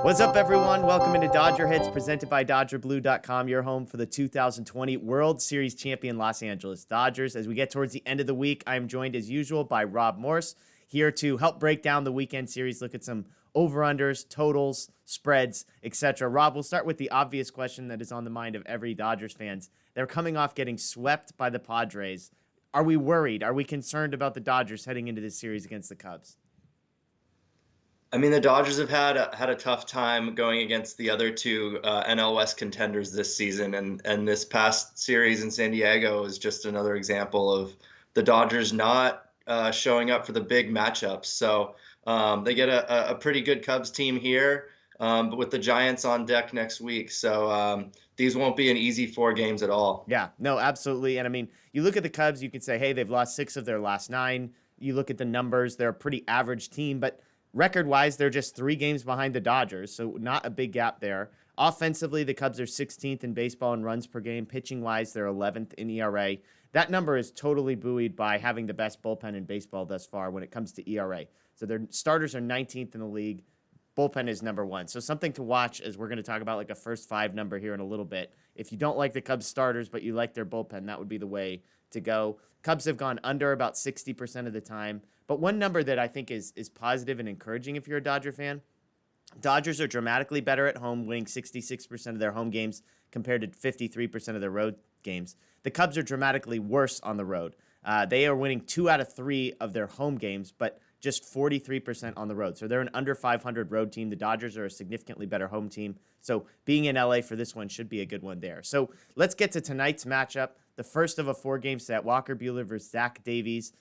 What's up, everyone? Welcome into DodgerHeads, presented by DodgerBlue.com, your home for the 2020 World Series champion Los Angeles Dodgers. As we get towards the end of the week, I am joined, as usual, by Rob Morse, here to help break down the weekend series, look at some over-unders, totals, spreads, etc. Rob, we'll start with the obvious question that is on the mind of every Dodgers fans. They're coming off getting swept by the Padres. Are we worried? Are we concerned about the Dodgers heading into this series against the Cubs? I mean, the Dodgers have had a tough time going against the other two NL West contenders this season, and this past series in San Diego is just another example of the Dodgers not showing up for the big matchups. So they get a pretty good Cubs team here, but with the Giants on deck next week. So these won't be an easy 4 games at all. Yeah, no, absolutely. And I mean, you look at the Cubs, you could say, hey, they've lost 6 of their last 9. You look at the numbers, they're a pretty average team, but record-wise, they're just 3 games behind the Dodgers, so not a big gap there. Offensively, the Cubs are 16th in baseball in runs per game. Pitching-wise, they're 11th in ERA. That number is totally buoyed by having the best bullpen in baseball thus far when it comes to ERA. So their starters are 19th in the league. Bullpen is number 1. So something to watch, as we're going to talk about like a first 5 number here in a little bit. If you don't like the Cubs starters, but you like their bullpen, that would be the way to go. Cubs have gone under about 60% of the time. But one number that I think is positive and encouraging if you're a Dodger fan, Dodgers are dramatically better at home, winning 66% of their home games compared to 53% of their road games. The Cubs are dramatically worse on the road. They are winning 2 out of 3 of their home games, but just 43% on the road. So they're an under 500 road team. The Dodgers are a significantly better home team. So being in LA for this one should be a good one there. So let's get to tonight's matchup, the first of a 4-game set, Walker Buehler versus Zach Davies.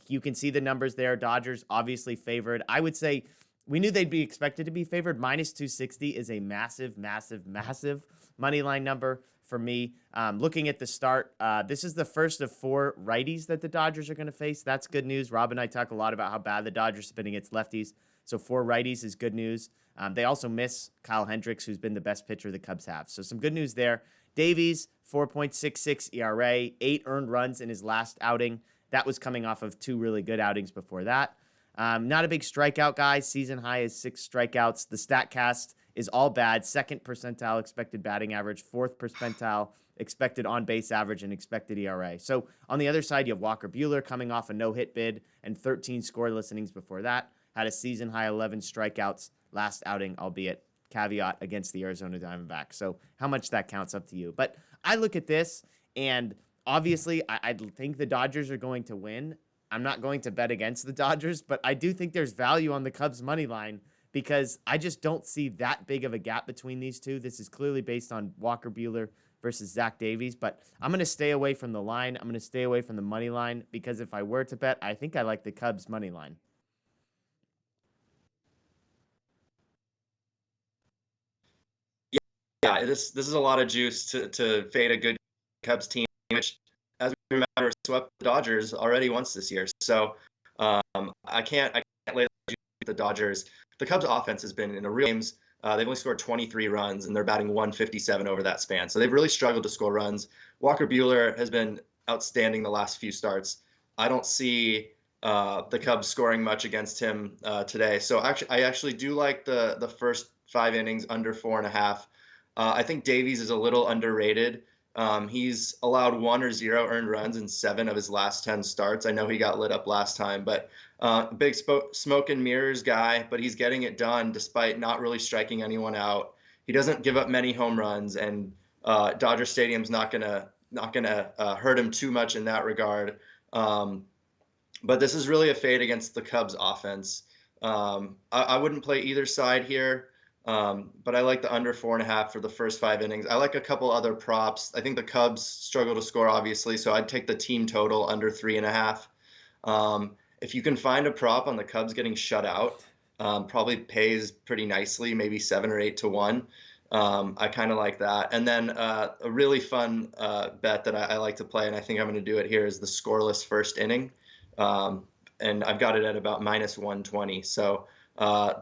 You can see the numbers there. Dodgers obviously favored. I would say we knew they'd be expected to be favored. Minus 260 is a massive, massive, massive money line number for me. Looking at the start, this is the first of 4 righties that the Dodgers are going to face. That's good news. Rob and I talk a lot about how bad the Dodgers have been against lefties. So 4 righties is good news. They also miss Kyle Hendricks, who's been the best pitcher the Cubs have. So some good news there. Davies, 4.66 ERA, 8 earned runs in his last outing. That was coming off of 2 really good outings before that. Not a big strikeout guy. Season high is 6 strikeouts. The StatCast is all bad. 2nd percentile expected batting average, 4th percentile expected on-base average, and expected ERA. So on the other side, you have Walker Buehler coming off a no-hit bid and 13 scoreless innings before that. Had a season high 11 strikeouts last outing, albeit caveat against the Arizona Diamondbacks. So how much that counts up to you. But I look at this, and obviously I think the Dodgers are going to win. I'm not going to bet against the Dodgers, but I do think there's value on the Cubs money line because I just don't see that big of a gap between these two. This is clearly based on Walker Buehler versus Zach Davies, but I'm going to stay away from the line. I'm going to stay away from the money line because if I were to bet, I think I like the Cubs money line. Yeah, this is a lot of juice to fade a good Cubs team, which, as we remember, swept the Dodgers already once this year. So I can't lay the Dodgers. The Cubs offense has been in the real games. They've only scored 23 runs, and they're batting 157 over that span. So they've really struggled to score runs. Walker Buehler has been outstanding the last few starts. I don't see the Cubs scoring much against him today. So I actually do like the first 5 innings under 4.5. I think Davies is a little underrated. He's allowed 1 or 0 earned runs in 7 of his last 10 starts. I know he got lit up last time, but big smoke and mirrors guy, but he's getting it done despite not really striking anyone out. He doesn't give up many home runs, and Dodger Stadium's not gonna hurt him too much in that regard. But this is really a fade against the Cubs offense. I wouldn't play either side here. But I like the under 4.5 for the first 5 innings. I like a couple other props. I think the Cubs struggle to score, obviously, so I'd take the team total under 3.5. If you can find a prop on the Cubs getting shut out, probably pays pretty nicely, maybe 7 or 8 to 1. I kind of like that. And then a really fun bet that I like to play, and I think I'm going to do it here, is the scoreless first inning. And I've got it at about minus 120. So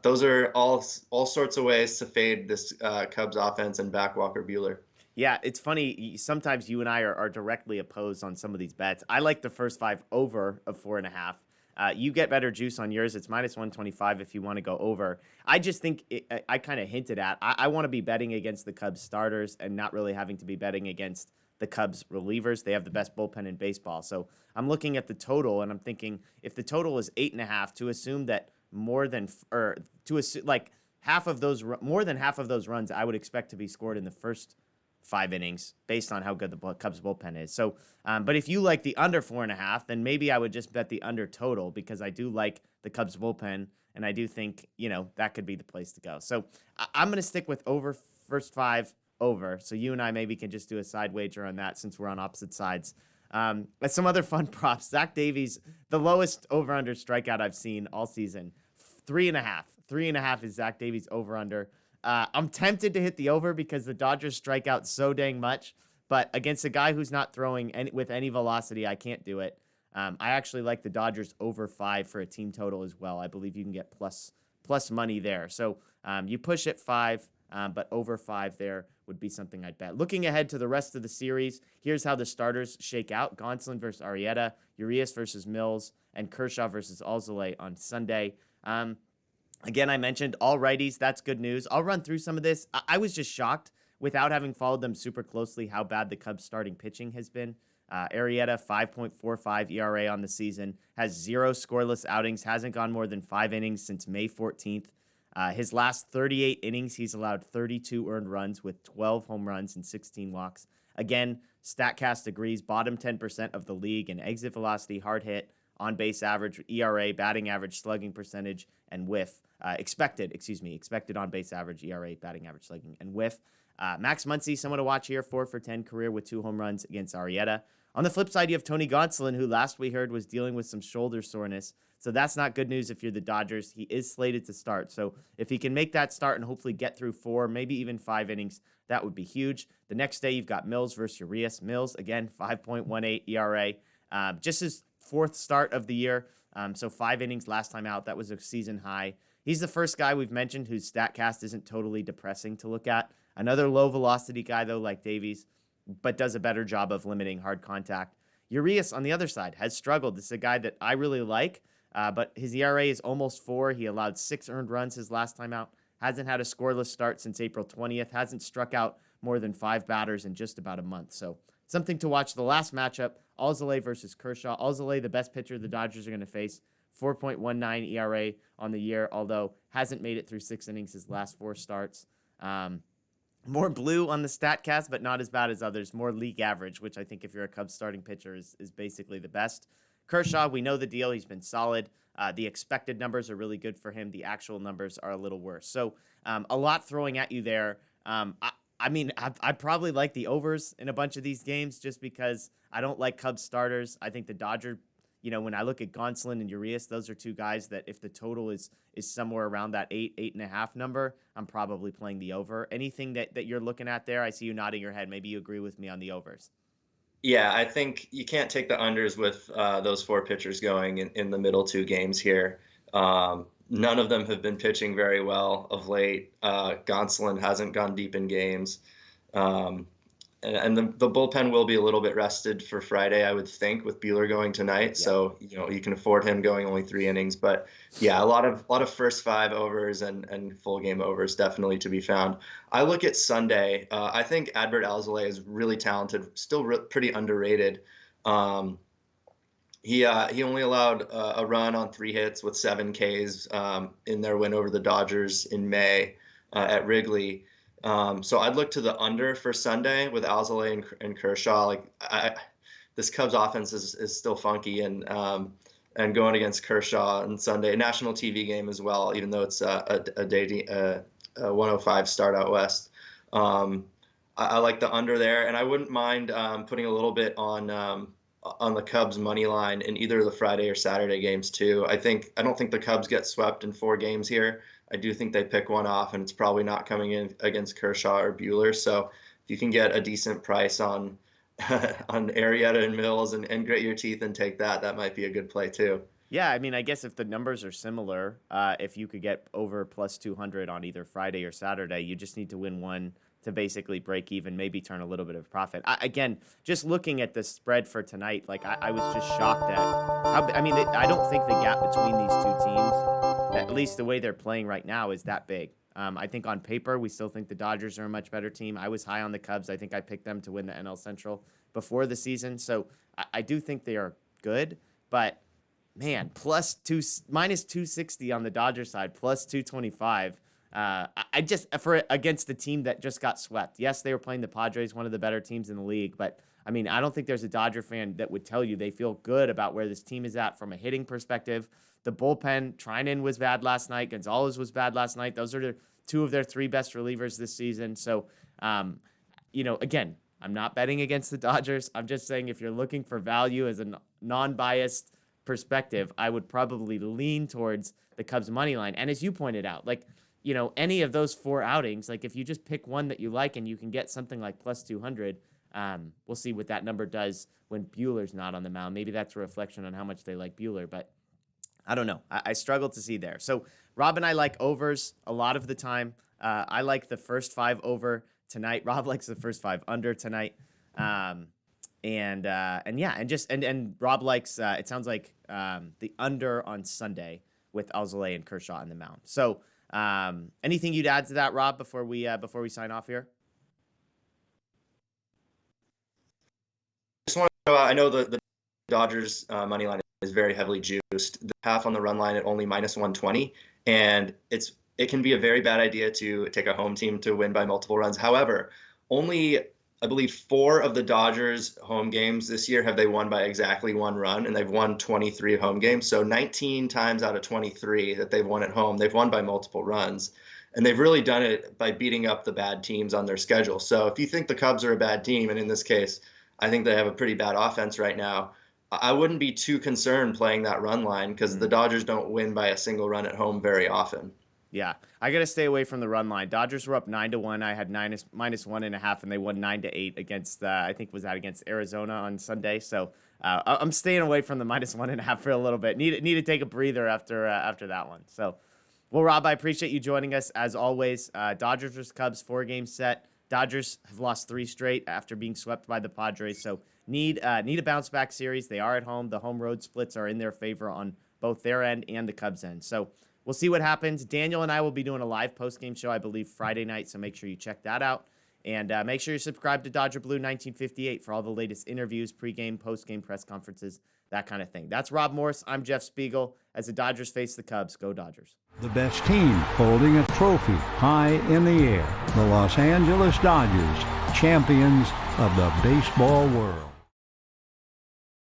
those are all sorts of ways to fade this Cubs offense and back Walker Buehler. Yeah, it's funny. Sometimes you and I are directly opposed on some of these bets. I like the first 5 over of 4.5. You get better juice on yours. It's minus 125 if you want to go over. I just think I kind of hinted at. I want to be betting against the Cubs starters and not really having to be betting against the Cubs relievers. They have the best bullpen in baseball. So I'm looking at the total and I'm thinking if the total is 8.5, to assume that more than or to assume like half of those more than half of those runs I would expect to be scored in the first 5 innings based on how good the Cubs bullpen is. So, but if you like the under 4.5, then maybe I would just bet the under total because I do like the Cubs bullpen and I do think, that could be the place to go. So I'm going to stick with over first 5 over. So you and I maybe can just do a side wager on that since we're on opposite sides. Some other fun props. Zach Davies, the lowest over-under strikeout I've seen all season, 3.5. 3.5 is Zach Davies over-under. I'm tempted to hit the over because the Dodgers strike out so dang much, but against a guy who's not throwing with any velocity, I can't do it. I actually like the Dodgers over 5 for a team total as well. I believe you can get plus money there. So you push at 5, but over 5 there would be something I'd bet. Looking ahead to the rest of the series, here's how the starters shake out. Gonsolin versus Arrieta, Urias versus Mills, and Kershaw versus Alzolay on Sunday. Again, I mentioned all righties. That's good news. I'll run through some of this. I was just shocked without having followed them super closely how bad the Cubs starting pitching has been. Arrieta, 5.45 ERA on the season, has 0 scoreless outings, hasn't gone more than 5 innings since May 14th. His last 38 innings, he's allowed 32 earned runs with 12 home runs and 16 walks. Again, StatCast agrees, bottom 10% of the league in exit velocity, hard hit, on base average, ERA, batting average, slugging percentage, and whiff. Expected on base average, ERA, batting average, slugging, and whiff. Max Muncy, someone to watch here, 4 for 10 career with 2 home runs against Arrieta. On the flip side, you have Tony Gonsolin, who last we heard was dealing with some shoulder soreness. So that's not good news if you're the Dodgers. He is slated to start. So if he can make that start and hopefully get through 4, maybe even 5 innings, that would be huge. The next day, you've got Mills versus Urias. Mills, again, 5.18 ERA. Just his 4th start of the year. So 5 innings last time out. That was a season high. He's the first guy we've mentioned whose StatCast isn't totally depressing to look at. Another low velocity guy, though, like Davies, but does a better job of limiting hard contact. Urias, on the other side, has struggled. This is a guy that I really like, but his ERA is almost 4. He allowed 6 earned runs his last time out. Hasn't had a scoreless start since April 20th. Hasn't struck out more than 5 batters in just about a month. So something to watch. The last matchup, Alzolay versus Kershaw. Alzolay, the best pitcher the Dodgers are going to face. 4.19 ERA on the year, although hasn't made it through 6 innings his last 4 starts. More blue on the StatCast, but not as bad as others. More league average, which I think if you're a Cubs starting pitcher is basically the best. Kershaw, we know the deal. He's been solid. The expected numbers are really good for him. The actual numbers are a little worse. So a lot throwing at you there. I probably like the overs in a bunch of these games just because I don't like Cubs starters. I think the Dodger, when I look at Gonsolin and Urias, those are 2 guys that if the total is somewhere around that 8.5 number, I'm probably playing the over. Anything that you're looking at there? I see you nodding your head. Maybe you agree with me on the overs. Yeah, I think you can't take the unders with those 4 pitchers going in the middle 2 games here. None of them have been pitching very well of late. Gonsolin hasn't gone deep in games. And the bullpen will be a little bit rested for Friday, I would think, with Buehler going tonight. Yeah. So, you can afford him going only 3 innings. But yeah, a lot of first 5 overs and full game overs definitely to be found. I look at Sunday. I think Adbert Alzolay is really talented, still pretty underrated. He only allowed a run on 3 hits with 7 Ks in their win over the Dodgers in May at Wrigley. So I'd look to the under for Sunday with Alzolay and Kershaw. This Cubs offense is still funky, and going against Kershaw on Sunday, national TV game as well, even though it's a 105 start out west. I like the under there, and I wouldn't mind putting a little bit on the Cubs money line in either of the Friday or Saturday games too. I don't think the Cubs get swept in 4 games here. I do think they pick one off, and it's probably not coming in against Kershaw or Buehler. So if you can get a decent price on Arrieta and Mills and grit your teeth and take that might be a good play too. Yeah, I guess if the numbers are similar, if you could get over plus 200 on either Friday or Saturday, you just need to win one to basically break even, maybe turn a little bit of profit. Again, just looking at the spread for tonight, like I was just shocked at how, I don't think the gap between these two teams, at least the way they're playing right now, is that big. I think on paper, we still think the Dodgers are a much better team. I was high on the Cubs. I think I picked them to win the NL Central before the season. So I do think they are good, but man, minus 260 on the Dodgers side, plus 225. I just, against the team that just got swept. Yes, they were playing the Padres, one of the better teams in the league, but I don't think there's a Dodger fan that would tell you they feel good about where this team is at from a hitting perspective. The bullpen, Trinan was bad last night. Gonzalez was bad last night. Those are two of their three best relievers this season. So, again, I'm not betting against the Dodgers. I'm just saying if you're looking for value as a non-biased perspective, I would probably lean towards the Cubs money line. And as you pointed out, any of those four outings, if you just pick one that you like and you can get something like plus 200, we'll see what that number does when Buehler's not on the mound. Maybe that's a reflection on how much they like Buehler, but I don't know. I struggle to see there. So Rob and I like overs a lot of the time. I like the first 5 over tonight. Rob likes the first 5 under tonight. And Rob likes, it sounds like the under on Sunday with Alzolay and Kershaw on the mound. So anything you'd add to that, Rob, before we sign off here? Just want to I know the Dodgers money line is very heavily juiced. The half on the run line at only minus 120, and it can be a very bad idea to take a home team to win by multiple runs. However, only I believe 4 of the Dodgers home games this year have they won by exactly 1 run, and they've won 23 home games. So 19 times out of 23 that they've won at home, they've won by multiple runs. And they've really done it by beating up the bad teams on their schedule. So if you think the Cubs are a bad team, and in this case, I think they have a pretty bad offense right now, I wouldn't be too concerned playing that run line because the Dodgers don't win by a single run at home very often. Yeah, I got to stay away from the run line. Dodgers were up 9-1. I had minus 1.5, and they won 9-8 against, I think was that against Arizona on Sunday. So I'm staying away from the minus 1.5 for a little bit. Need to take a breather after that one. So, well, Rob, I appreciate you joining us as always. Dodgers vs. Cubs 4-game set. Dodgers have lost 3 straight after being swept by the Padres. So need a bounce back series. They are at home. The home road splits are in their favor on both their end and the Cubs end. So we'll see what happens. Daniel and I will be doing a live post-game show, I believe, Friday night, so make sure you check that out. And make sure you subscribe to Dodger Blue 1958 for all the latest interviews, pregame, postgame press conferences, that kind of thing. That's Rob Morse. I'm Jeff Spiegel. As the Dodgers face the Cubs, go Dodgers. The best team holding a trophy high in the air. The Los Angeles Dodgers, champions of the baseball world.